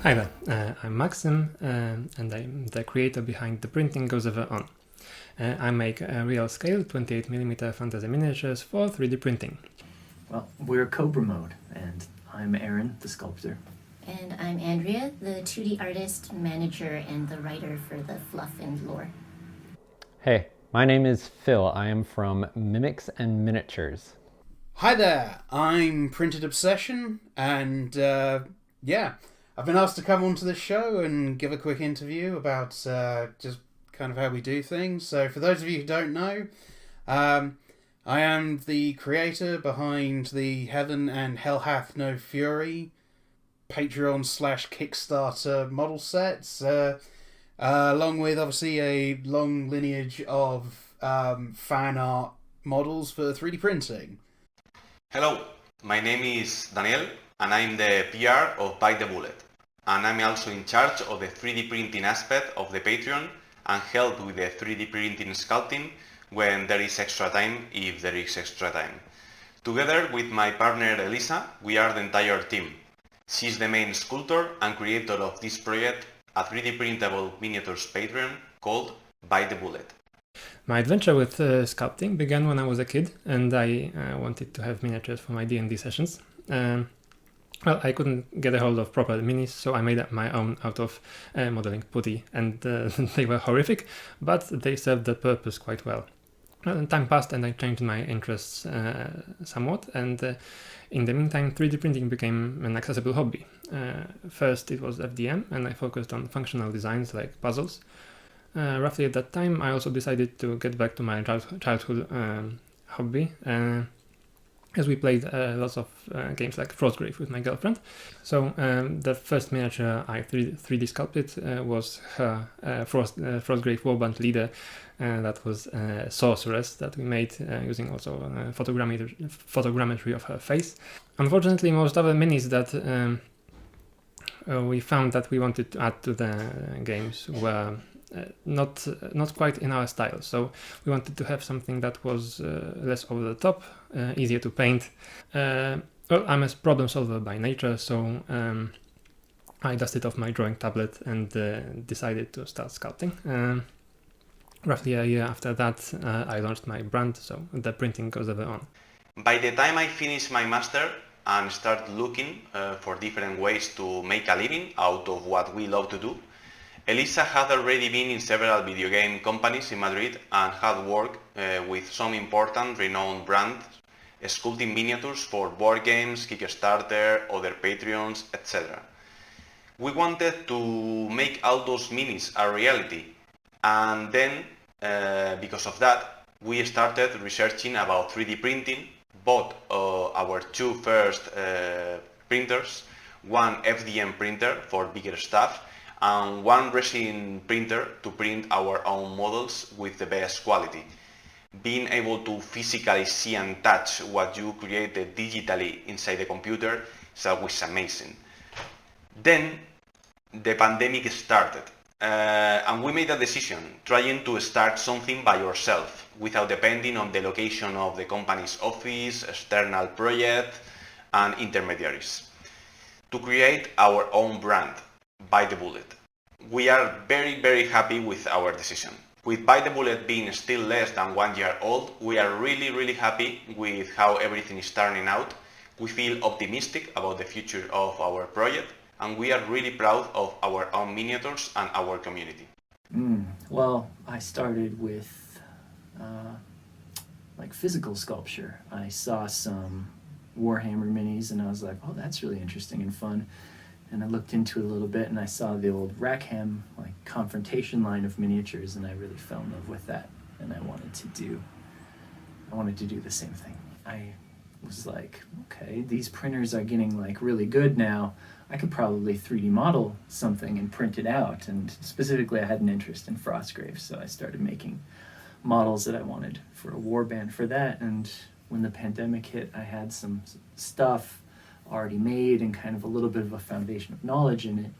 Hi there, I'm Maxim, and I'm the creator behind The Printing Goes Ever On. I make real-scale 28mm fantasy miniatures for 3D printing. Well, we're Cobramode, and I'm Aaron, the sculptor. And I'm Andrea, the 2D artist, manager, and the writer for the fluff and lore. Hey, my name is Phil. I am from Mimics and Miniatures. Hi there, I'm Printed Obsession, and I've been asked to come onto the show and give a quick interview about just kind of how we do things. So for those of you who don't know, I am the creator behind the Heaven and Hell Hath No Fury Patreon/Kickstarter model sets, along with obviously a long lineage of fan art models for 3D printing. Hello, my name is Daniel and I'm the PR of Bite the Bullet, and I'm also in charge of the 3D printing aspect of the Patreon and help with the 3D printing sculpting when there is extra time, if there is extra time. Together with my partner Elisa, we are the entire team. She's the main sculptor and creator of this project, a 3D printable miniatures Patreon called Bite the Bullet. My adventure with sculpting began when I was a kid, and I wanted to have miniatures for my D&D sessions. I couldn't get a hold of proper minis, so I made up my own out of modeling putty, and they were horrific, but they served the purpose quite well. Time passed and I changed my interests somewhat, and in the meantime 3D printing became an accessible hobby. First it was FDM, and I focused on functional designs like puzzles. Roughly at that time I also decided to get back to my childhood hobby, as we played lots of games like Frostgrave with my girlfriend. So the first miniature I 3D sculpted was her Frostgrave Warband leader, that was a sorceress that we made using also photogrammetry of her face. Unfortunately, most other minis that we found that we wanted to add to the games were not quite in our style, so we wanted to have something that was less over the top, easier to paint. I'm a problem solver by nature, so I dusted off my drawing tablet and decided to start sculpting. Roughly a year after that, I launched my brand, so The Printing Goes Ever On. By the time I finished my master and started looking for different ways to make a living out of what we love to do, Elisa had already been in several video game companies in Madrid and had worked with some important renowned brands, sculpting miniatures for board games, Kickstarter, other Patreons, etc. We wanted to make all those minis a reality, and then because of that we started researching about 3D printing, bought our two first printers, one FDM printer for bigger stuff and one resin printer to print our own models with the best quality. Being able to physically see and touch what you created digitally inside the computer is always amazing. Then the pandemic started, and we made a decision, trying to start something by yourself without depending on the location of the company's office, external project and intermediaries, to create our own brand, Bite the Bullet. We are very happy with our decision. With Bite the Bullet being still less than 1 year old, we are really happy with how everything is turning out. We feel optimistic about the future of our project, and we are really proud of our own miniatures and our community. Well, I started with physical sculpture. I saw some Warhammer minis and I was like, oh, that's really interesting and fun. And I looked into it a little bit and I saw the old Rackham confrontation line of miniatures, and I really fell in love with that, and I wanted to do the same thing. I was like, okay, these printers are getting really good now. I could probably 3D model something and print it out, and specifically I had an interest in Frostgrave, so I started making models that I wanted for a warband for that. And when the pandemic hit, I had some stuff already made and kind of a little bit of a foundation of knowledge in it,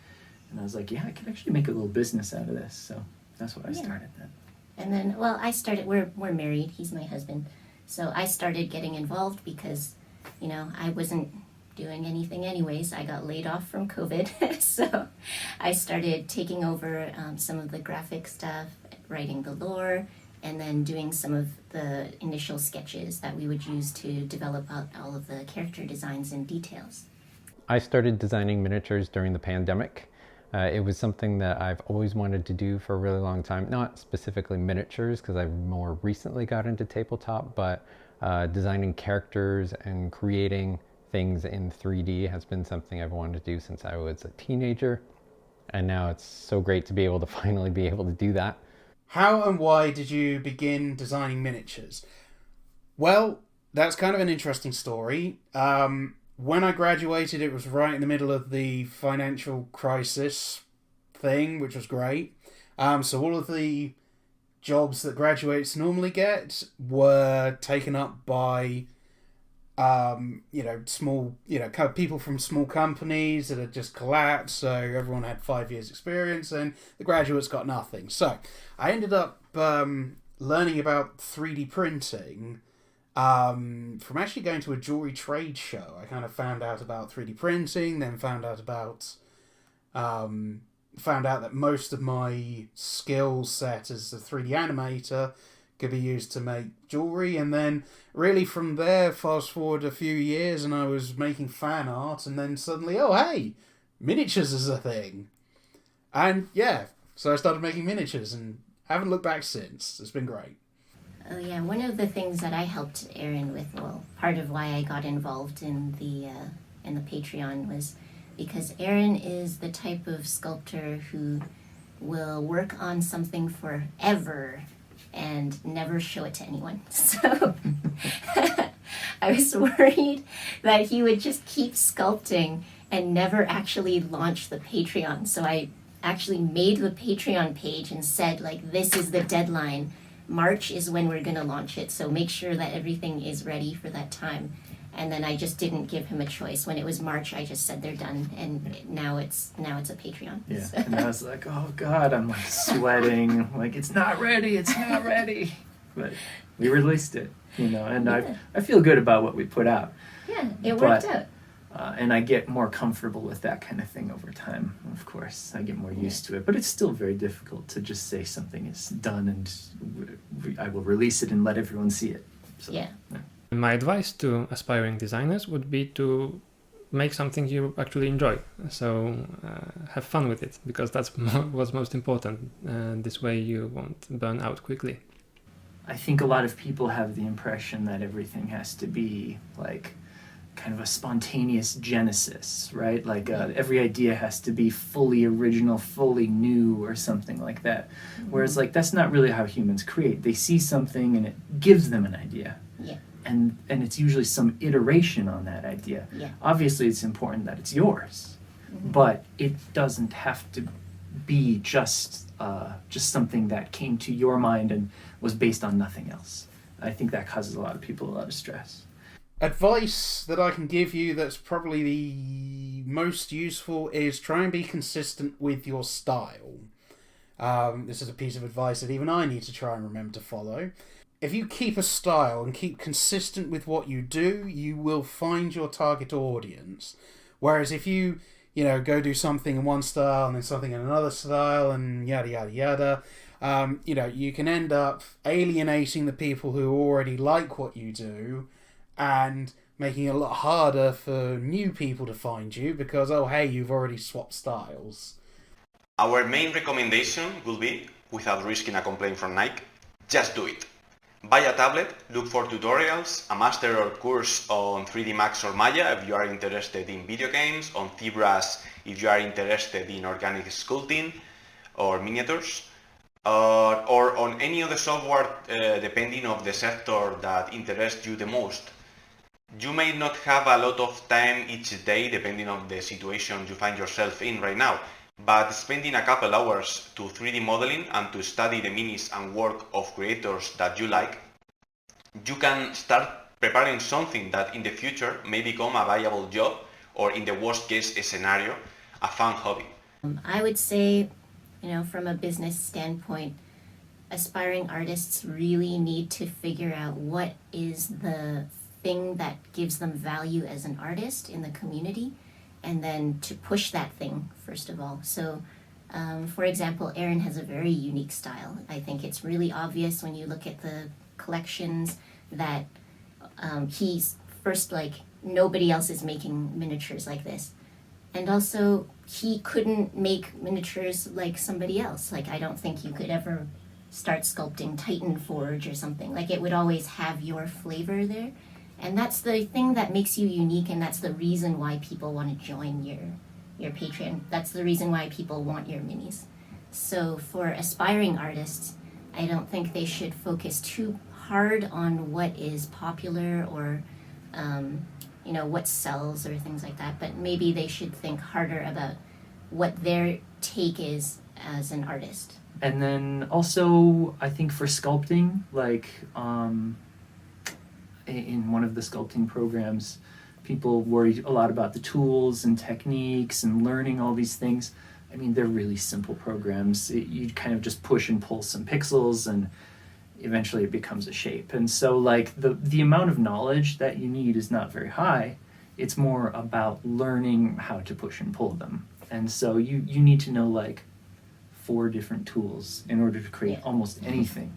and I was like, yeah, I could actually make a little business out of this, so that's what I started then. And then, I started, we're married, he's my husband, so I started getting involved because, I wasn't doing anything anyways. I got laid off from COVID, so I started taking over some of the graphic stuff, writing the lore, and then doing some of the initial sketches that we would use to develop out all of the character designs and details. I started designing miniatures during the pandemic. It was something that I've always wanted to do for a really long time. Not specifically miniatures, because I've more recently got into tabletop, but designing characters and creating things in 3D has been something I've wanted to do since I was a teenager. And now it's so great to be able to finally be able to do that. How and why did you begin designing miniatures? Well, that's kind of an interesting story. When I graduated, it was right in the middle of the financial crisis thing, which was great. So all of the jobs that graduates normally get were taken up by, small, kind of people from small companies that had just collapsed. So everyone had 5 years experience and the graduates got nothing. So I ended up learning about 3D printing from actually going to a jewelry trade show. I kind of found out about 3D printing, then found out that most of my skill set as a 3D animator could be used to make jewelry, and then really from there, fast forward a few years, and I was making fan art, and then suddenly, oh hey, miniatures is a thing. And yeah, so I started making miniatures, and haven't looked back since. It's been great. Oh yeah, one of the things that I helped Aaron with, well, part of why I got involved in the Patreon was because Aaron is the type of sculptor who will work on something forever and never show it to anyone. So I was worried that he would just keep sculpting and never actually launch the Patreon. So I actually made the Patreon page and said, like, this is the deadline. March is when we're going to launch it, so make sure that everything is ready for that time. And then I just didn't give him a choice. When it was March, I just said they're done, and now it's a Patreon. Yeah, So. and I was like, oh God, I'm like sweating. I'm like, it's not ready. But we released it, and Yeah. I feel good about what we put out. Yeah, it worked out. And I get more comfortable with that kind of thing over time, of course. I get more used to it. But it's still very difficult to just say something is done and I will release it and let everyone see it. So, Yeah. My advice to aspiring designers would be to make something you actually enjoy. So have fun with it, because that's what's most important. This way you won't burn out quickly. I think a lot of people have the impression that everything has to be like kind of a spontaneous genesis, right? Like every idea has to be fully original, fully new, or something like that. Whereas like that's not really how humans create. They see something and it gives them an idea. Yeah. And it's usually some iteration on that idea. Yeah. Obviously it's important that it's yours, but it doesn't have to be just something that came to your mind and was based on nothing else. I think that causes a lot of people a lot of stress. Advice that I can give you that's probably the most useful is try and be consistent with your style. This is a piece of advice that even I need to try and remember to follow. If you keep a style and keep consistent with what you do, you will find your target audience. Whereas if you go do something in one style and then something in another style and yada, yada, yada, you can end up alienating the people who already like what you do and making it a lot harder for new people to find you because, oh, hey, you've already swapped styles. Our main recommendation will be, without risking a complaint from Nike, just do it. Buy a tablet, look for tutorials, a master or course on 3D Max or Maya if you are interested in video games, on ZBrush if you are interested in organic sculpting or miniatures, or on any other software depending on the sector that interests you the most. You may not have a lot of time each day depending on the situation you find yourself in right now, but spending a couple hours to 3D modeling and to study the minis and work of creators that you like, you can start preparing something that in the future may become a viable job, or in the worst case scenario, a fun hobby. I would say, from a business standpoint, aspiring artists really need to figure out what is the thing that gives them value as an artist in the community, and then to push that thing first of all. So for example, Aaron has a very unique style. I think it's really obvious when you look at the collections that he's first, like, nobody else is making miniatures like this. And also, he couldn't make miniatures like somebody else. Like, I don't think you could ever start sculpting Titan Forge or something. Like, it would always have your flavor there. And that's the thing that makes you unique, and that's the reason why people want to join your Patreon. That's the reason why people want your minis. So for aspiring artists, I don't think they should focus too hard on what is popular or what sells or things like that, but maybe they should think harder about what their take is as an artist. And then also, I think for sculpting, like in one of the sculpting programs, people worry a lot about the tools and techniques and learning all these things. I mean, they're really simple programs. You kind of just push and pull some pixels, and eventually it becomes a shape. And so, like, the amount of knowledge that you need is not very high. It's more about learning how to push and pull them. And so you need to know, like, 4 different tools in order to create almost anything.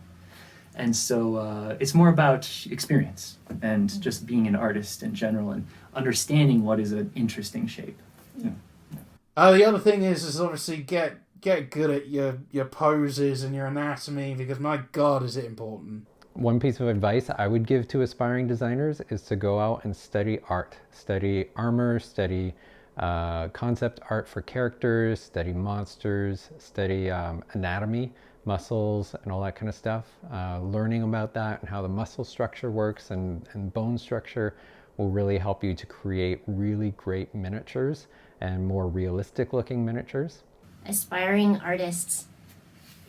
And so it's more about experience and just being an artist in general and understanding what is an interesting shape. Yeah. The other thing is obviously get good at your poses and your anatomy, because my God, is it important. One piece of advice I would give to aspiring designers is to go out and study art. Study armor, study concept art for characters, study monsters, study anatomy, muscles, and all that kind of stuff. Learning about that and how the muscle structure works and bone structure will really help you to create really great miniatures and more realistic looking miniatures. Aspiring artists,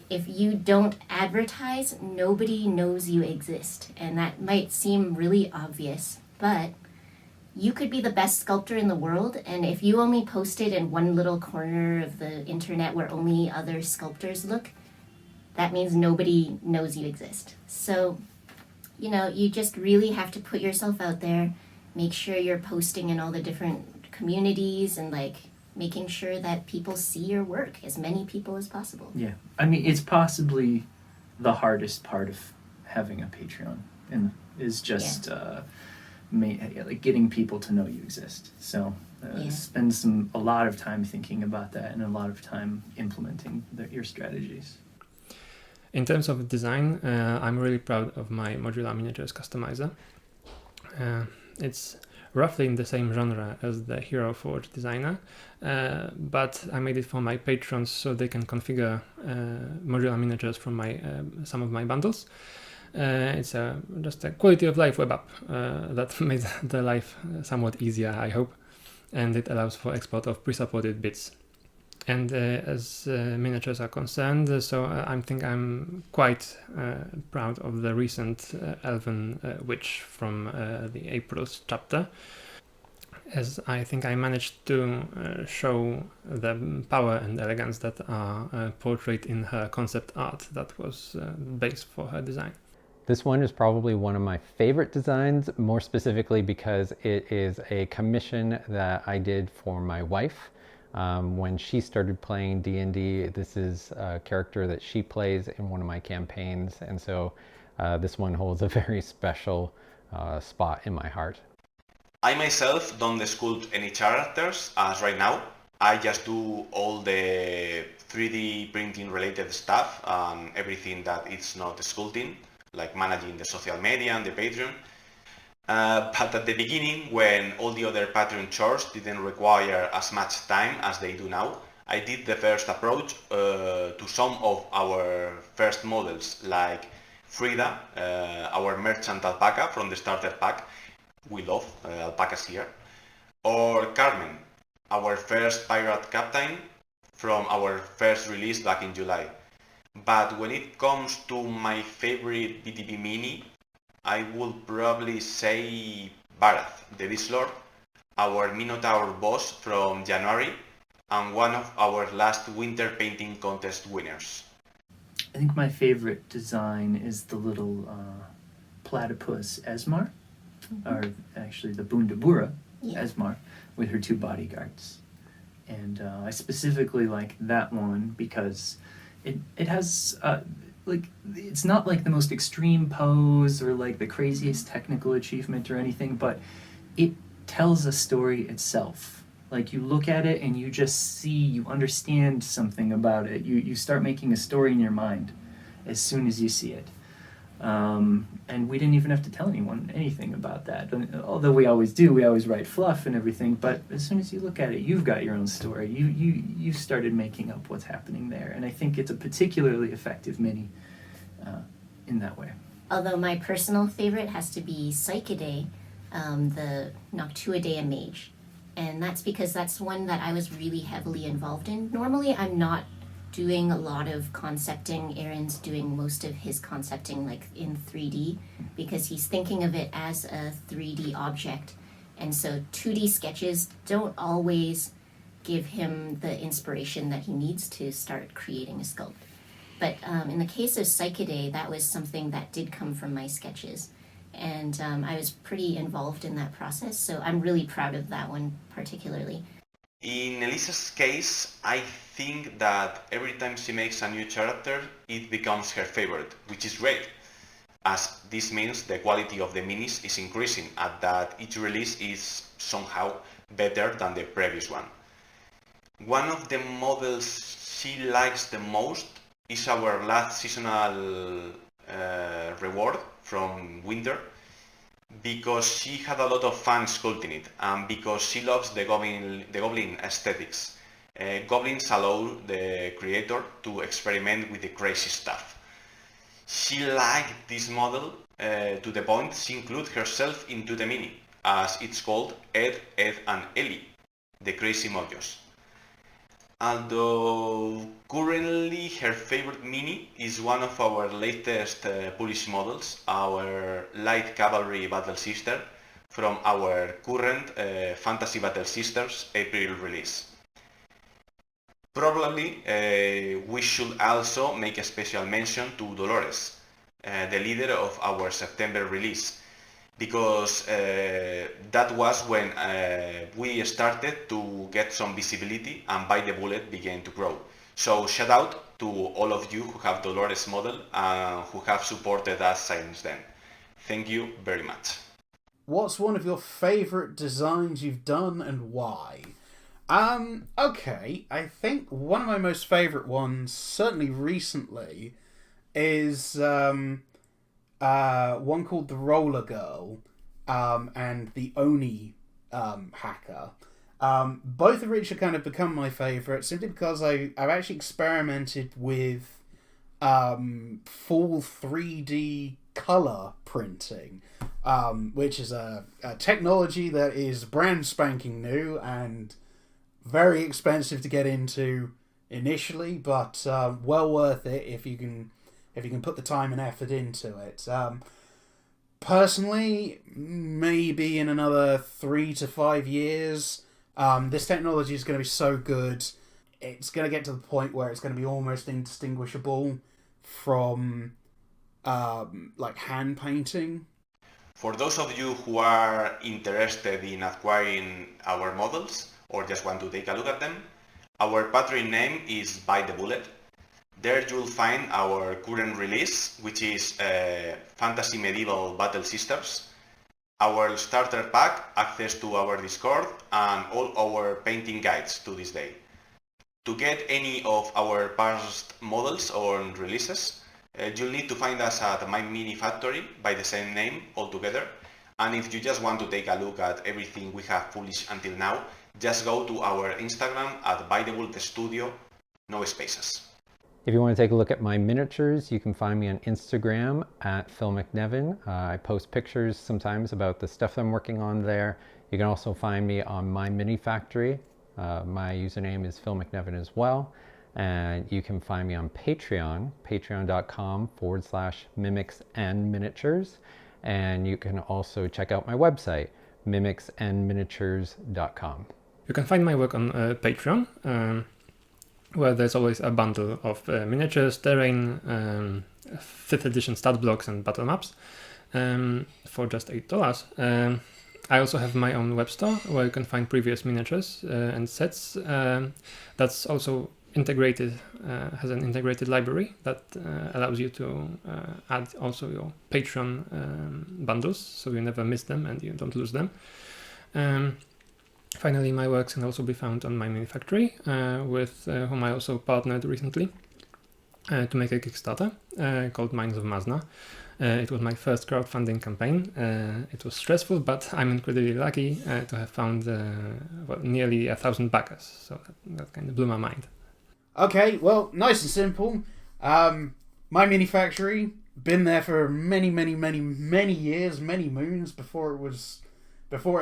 if you don't advertise, nobody knows you exist. And that might seem really obvious, but you could be the best sculptor in the world, and if you only post it in one little corner of the internet where only other sculptors look, that means nobody knows you exist. So, you just really have to put yourself out there, make sure you're posting in all the different communities, and, like, making sure that people see your work, as many people as possible. Yeah. I mean, it's possibly the hardest part of having a Patreon, and is just like getting people to know you exist. So spend a lot of time thinking about that and a lot of time implementing your strategies. In terms of design, I'm really proud of my modular miniatures customizer. It's roughly in the same genre as the Hero Forge designer, but I made it for my patrons so they can configure modular miniatures from some of my bundles. It's just a quality of life web app that made the life somewhat easier, I hope, and it allows for export of pre-supported bits. And as miniatures are concerned, so I think I'm quite proud of the recent Elven Witch from the April's chapter, as I think I managed to show the power and elegance that are portrayed in her concept art that was base for her design. This one is probably one of my favorite designs, more specifically because it is a commission that I did for my wife. When she started playing D&D, this is a character that she plays in one of my campaigns, and so this one holds a very special spot in my heart. I myself don't sculpt any characters as right now. I just do all the 3D printing related stuff and everything that is not sculpting, like managing the social media and the Patreon. But at the beginning, when all the other Patreon chores didn't require as much time as they do now, I did the first approach to some of our first models, like Frida, our merchant alpaca from the starter pack. We love alpacas here. Or Carmen, our first pirate captain from our first release back in July. But when it comes to my favorite BTB mini, I would probably say Barath, the Beast Lord, our Minotaur boss from January, and one of our last winter painting contest winners. I think my favorite design is the little platypus Esmar. or actually the Bundabura, Yeah. Esmar, with her two bodyguards. And I specifically like that one because it has like, it's not like the most extreme pose or like the craziest technical achievement or anything, but it tells a story itself. Like, you look at it and you just see, you understand something about it. You start making a story in your mind as soon as you see it. And we didn't even have to tell anyone anything about that. Although we always do, we always write fluff and everything, but as soon as you look at it, you've got your own story. You started making up what's happening there, and I think it's a particularly effective mini in that way. Although my personal favorite has to be Psychidae, the Noctuidae Mage. And that's because that's one that I was really heavily involved in. Normally, I'm not doing a lot of concepting. Aaron's doing most of his concepting like in 3D because he's thinking of it as a 3D object. And so 2D sketches don't always give him the inspiration that he needs to start creating a sculpt. But in the case of Psychidae, that was something that did come from my sketches. And I was pretty involved in that process, so I'm really proud of that one particularly. In Elisa's case, I think that every time she makes a new character, it becomes her favorite, which is great, as this means the quality of the minis is increasing and that each release is somehow better than the previous one. One of the models she likes the most is our last seasonal reward from Winter, because she had a lot of fun sculpting it and because she loves the goblin aesthetics. Goblins allow the creator to experiment with the crazy stuff. She liked this model to the point she included herself into the mini, as it's called Ed, and Ellie, the Crazy Mojos. Although currently her favorite mini is one of our latest Polish models, our Light Cavalry Battle Sister, from our current Fantasy Battle Sisters April release. Probably we should also make a special mention to Dolores, the leader of our September release, because that was when we started to get some visibility and By the Bullet began to grow. So shout out to all of you who have Dolores model and who have supported us since then. Thank you very much. What's one of your favourite designs you've done and why? Okay, I think one of my most favourite ones, certainly recently, is one called The Roller Girl and the Oni hacker. Both of which have kind of become my favourite simply because I've actually experimented with full 3D colour printing, which is a technology that is brand spanking new and very expensive to get into initially, but well worth it if you can put the time and effort into it. Personally, maybe in another 3 to 5 years, this technology is going to be so good, it's going to get to the point where it's going to be almost indistinguishable from like hand painting. For those of you who are interested in acquiring our models or just want to take a look at them, our Patreon name is By the Bullet. There you'll find our current release, which is Fantasy Medieval Battle Sisters, our starter pack, access to our Discord, and all our painting guides to this day. To get any of our past models or releases, you'll need to find us at My Mini Factory by the same name altogether. And if you just want to take a look at everything we have published until now, just go to our Instagram at By the Bullet Studio, no spaces. If you want to take a look at my miniatures, you can find me on Instagram at Phil McNevin. I post pictures sometimes about the stuff I'm working on there. You can also find me on My Mini Factory. My username is Phil McNevin as well. And you can find me on Patreon, patreon.com/mimicsandminiatures. And you can also check out my website, mimicsandminiatures.com. You can find my work on Patreon, where there's always a bundle of miniatures, terrain, 5th edition stat blocks and battle maps. for just $8. I also have my own web store where you can find previous miniatures and sets. That's also integrated, has an integrated library that allows you to add also your Patreon bundles, so you never miss them and you don't lose them. Finally, my works can also be found on My Mini Factory, with whom I also partnered recently to make a Kickstarter called Mines of Mazna. It was my first crowdfunding campaign. It was stressful, but I'm incredibly lucky to have found nearly 1,000 backers, so that kind of blew my mind. Okay, well, nice and simple. My Mini Factory, been there for many years, many moons before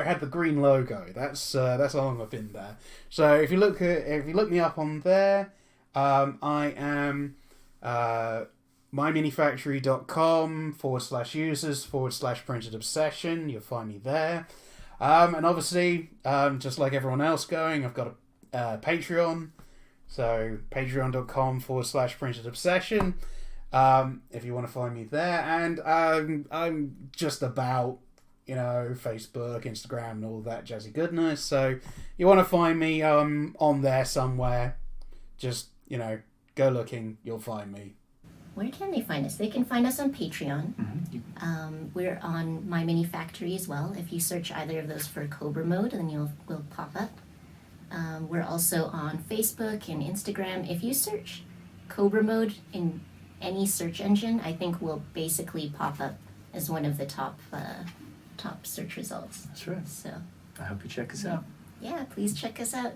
it had the green logo. That's how long I've been there. So if you look me up on there, I am myminifactory.com/users/printed obsession. You'll find me there. And obviously, just like everyone else going, I've got a Patreon. So patreon.com/printed obsession. If you want to find me there. And I'm just about, Facebook, Instagram, and all that jazzy goodness. So you want to find me on there somewhere, just, go looking, you'll find me. Where can they find us? They can find us on Patreon. We're on My Mini Factory as well. If you search either of those for Cobramode, then we'll pop up. We're also on Facebook and Instagram. If you search Cobramode in any search engine, I think we'll basically pop up as one of the top search results. That's right. So I hope you check us out. yeah, please check us out.